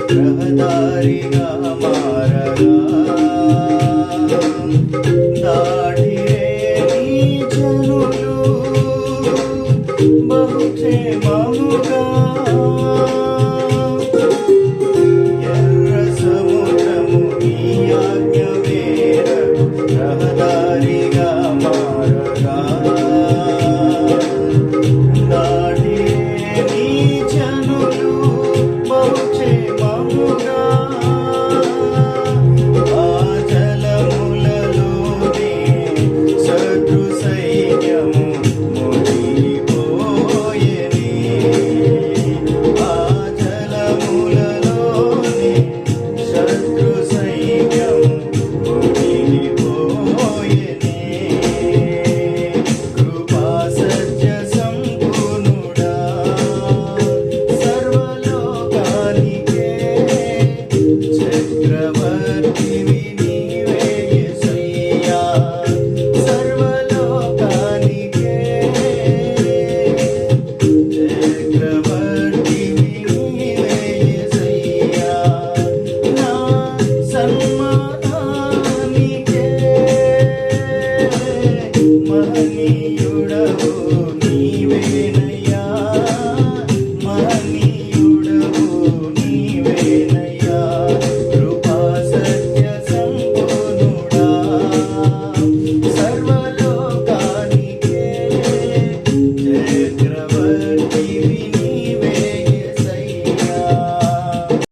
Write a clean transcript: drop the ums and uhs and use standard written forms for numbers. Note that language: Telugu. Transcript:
రహదారిగా మారగా దాటిరే నీ జనులు బహుక్షేమముగా ఎర్ర సముద్రము నీ ఆజ్ఞ మేరకు రహదారిగా మారగా దాటిరే నీ జనులు బహుక్షేమముగా ఆ జలములలోనే శత్రు సైన్యము మునిగిపోయెనే. ఆ జలములలోనే శత్రు సైన్యము మునిగిపోయెనే. కృపా సత్య సంపూర్ణుడా సర్వలోకానికే చక్రవర్తివి నీవే యేసయ్యా. సర్వలోకానికే చక్రవర్తివి నీవే యేసయ్యా. నా సన్మానానికే